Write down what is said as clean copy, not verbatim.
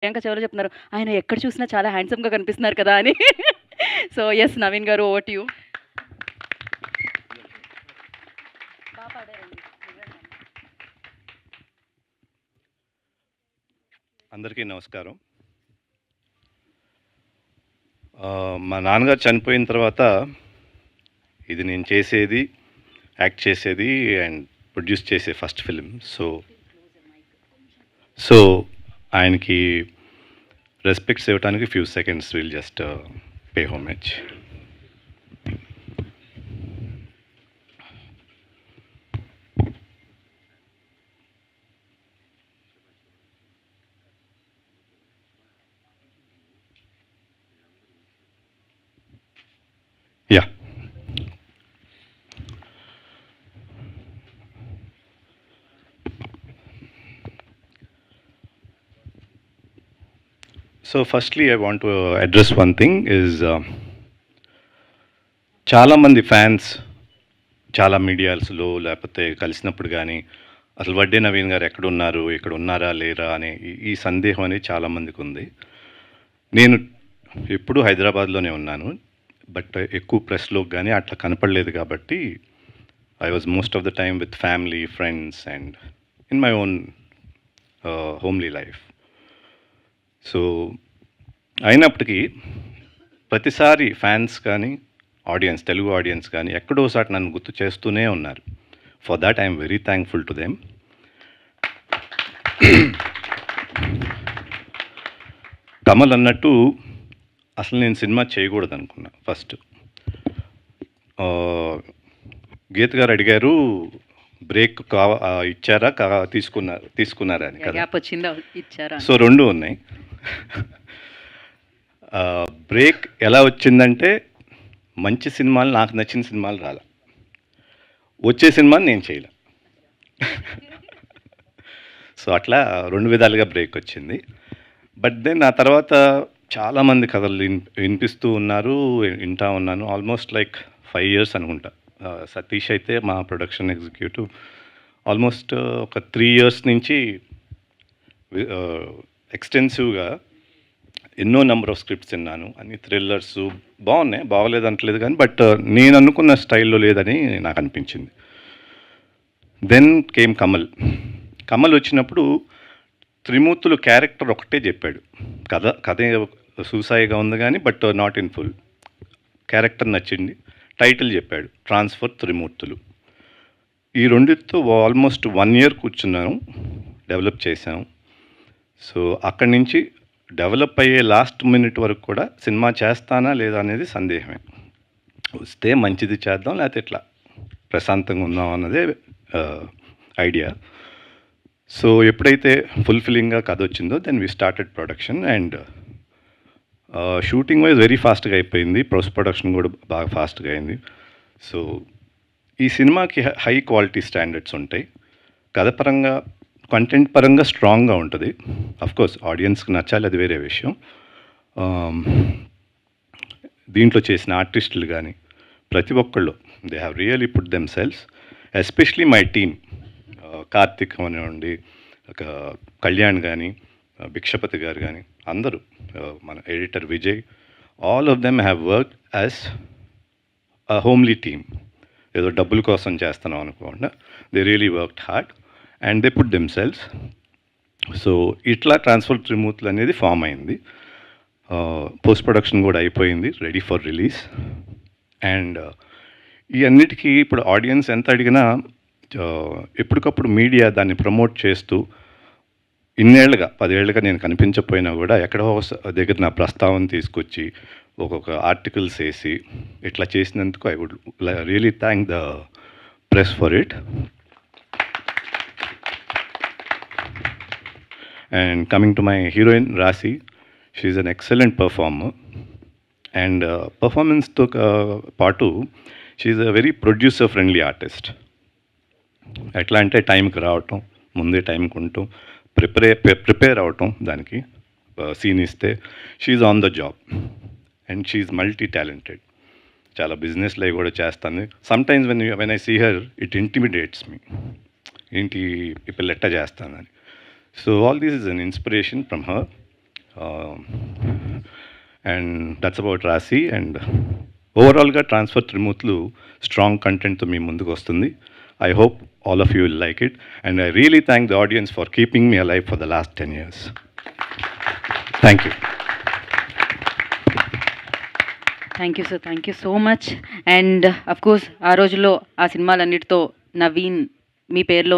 ప్రియాంక చెవిలో చెప్తున్నారు. ఆయన ఎక్కడ చూసినా చాలా హ్యాండ్సమ్‌గా కనిపిస్తున్నారు కదా! అని. సో, యెస్ నవీన్ గారు ఓవర్ టు యూ. బా పాడారండి. నిజంగానే. అందరికీ నమస్కారం. మా నాన్నగారు చనిపోయిన తర్వాత ఇది నేను చేసేది, యాక్ట్ చేసేది అండ్ ప్రొడ్యూస్ చేసే ఫస్ట్ ఫిల్మ్. సో ఆయనకి రెస్పెక్ట్స్ ఇవ్వడానికి few seconds will just pay homage. Yeah, so firstly I want to address one thing is చాలామంది ఫ్యాన్స్ చాలా మీడియాస్లో లేకపోతే కలిసినప్పుడు కానీ అసలు వడ్డే నవీన్ గారు ఎక్కడున్నారు, ఇక్కడ ఉన్నారా లేరా అనే ఈ సందేహం అనేది చాలామందికి ఉంది. నేను ఎప్పుడూ హైదరాబాద్లోనే ఉన్నాను, బట్ ఎక్కువ ప్రెస్లో కానీ అట్లా కనపడలేదు కాబట్టి I was most of the time with family, friends and in my own homely life. So అయినప్పటికీ ప్రతిసారి ఫ్యాన్స్ కానీ ఆడియన్స్, తెలుగు ఆడియన్స్ కానీ ఎక్కడోసారి నన్ను గుర్తు చేస్తూనే ఉన్నారు. For that I'm very thankful to them. Kamal అన్నట్టు అసలు నేను సినిమా చేయకూడదు అనుకున్నా ఫస్ట్. గీత గారు అడిగారు బ్రేక్ ఇచ్చారా తీసుకున్నారా అని కదా. గ్యాప్ వచ్చిందా ఇచ్చారా? సో రెండు ఉన్నాయి. బ్రేక్ ఎలా వచ్చిందంటే మంచి సినిమాలు, నాకు నచ్చిన సినిమాలు రాలే, వచ్చే సినిమాని నేను చేయలే. సో అట్లా రెండు విధాలుగా బ్రేక్ వచ్చింది. బట్ దెన్ ఆ తర్వాత చాలామంది కథలు వినిపిస్తూ ఉన్నారు, వింటా ఉన్నాను. ఆల్మోస్ట్ లైక్ 5 years అనుకుంటా. సతీష్ అయితే మా ప్రొడక్షన్ ఎగ్జిక్యూటివ్ ఆల్మోస్ట్ ఒక 3 years నుంచి ఎక్స్టెన్సివ్గా ఎన్నో నెంబర్ ఆఫ్ స్క్రిప్ట్స్ విన్నాను. అన్ని థ్రిల్లర్స్ బాగున్నాయి, బాగలేదు అంటలేదు కానీ బట్ నేను అనుకున్న స్టైల్లో లేదని నాకు అనిపించింది. Then came Kamal. కమల్ వచ్చినప్పుడు త్రిమూర్తులు క్యారెక్టర్ ఒకటే చెప్పాడు. కథ సూసాయిగా ఉంది కానీ but not in full. Character నచ్చింది, టైటిల్ చెప్పాడు ట్రాన్స్ఫర్ త్రిమూర్తులు. ఈ రెండితో ఆల్మోస్ట్ 1 year కూర్చున్నాను, డెవలప్ చేశాను. సో అక్కడి నుంచి డెవలప్ అయ్యే లాస్ట్ మినిట్ వరకు కూడా సినిమా చేస్తానా లేదా అనేది సందేహమే. వస్తే మంచిది చేద్దాం, లేకపోతే ఇట్లా ప్రశాంతంగా ఉందాం అన్నదే ఐడియా. సో ఎప్పుడైతే ఫుల్ఫిల్లింగ్గా కథ వచ్చిందో then we started production and shooting wise very ఫాస్ట్గా అయిపోయింది. పోస్ట్ ప్రొడక్షన్ కూడా బాగా ఫాస్ట్గా అయింది. సో ఈ సినిమాకి హై క్వాలిటీ స్టాండర్డ్స్ ఉంటాయి. కథ పరంగా, కంటెంట్ పరంగా స్ట్రాంగ్గా ఉంటుంది. అఫ్కోర్స్ ఆడియన్స్కి నచ్చాలి, అది వేరే విషయం. దీంట్లో చేసిన ఆర్టిస్టులు కానీ ప్రతి ఒక్కళ్ళు they have really put themselves, especially my team. Karthik అనివ్వండి, కళ్యాణ్ కానీ, భిక్షపతి గారు కానీ, అందరూ, మన editor Vijay, all of them have work as a homely team. ఏదో డబ్బుల కోసం చేస్తున్నాం అనుకోకుండా they really worked hard and they put themselves. So ఇట్లా ట్రాన్స్ఫర్ త్రిమూర్తులు అనేది ఫామ్ అయింది. పోస్ట్ ప్రొడక్షన్ కూడా అయిపోయింది, రెడీ ఫర్ రిలీజ్. అండ్ ఈ అన్నిటికీ ఇప్పుడు ఆడియన్స్ ఎంత అడిగినా ఎప్పటికప్పుడు మీడియా దాన్ని ప్రమోట్ చేస్తూ ఇన్నేళ్లుగా 10 ఏళ్ళుగా నేను కనిపించకపోయినా కూడా ఎక్కడో దగ్గర నా ప్రస్తావన తీసుకొచ్చి ఒక్కొక్క ఆర్టికల్స్ వేసి ఇట్లా చేసినందుకు I would really thank the press for it. And coming to my heroine, Rasi, she's an excellent performer. And performance took part 2. She's a very producer-friendly artist. ఎట్లా అంటే టైంకి రావటం, ముందే టైంకి ఉండటం, ప్రిపేర్ అవటం, దానికి సీన్ ఇస్తే she's on the job and she's multi talented. చాలా బిజినెస్లో కూడా చేస్తాను. Sometimes when I see her it intimidates me, ఏంటి ఈ పిల్ల ఎట్టా చేస్తానని. So all this is an inspiration from her. And that's about రాశి. అండ్ ఓవరాల్గా ట్రాన్స్ఫర్ త్రిమూర్తులు స్ట్రాంగ్ కంటెంట్తో మీ ముందుకు వస్తుంది. I hope all of you will like it. And I really thank the audience for keeping me alive for the last 10 years. Thank you. Thank you sir, thank you so much. And of course ఆ రోజుల్లో ఆ సినిమాలన్నిటితో నవీన్ మీ పేరులో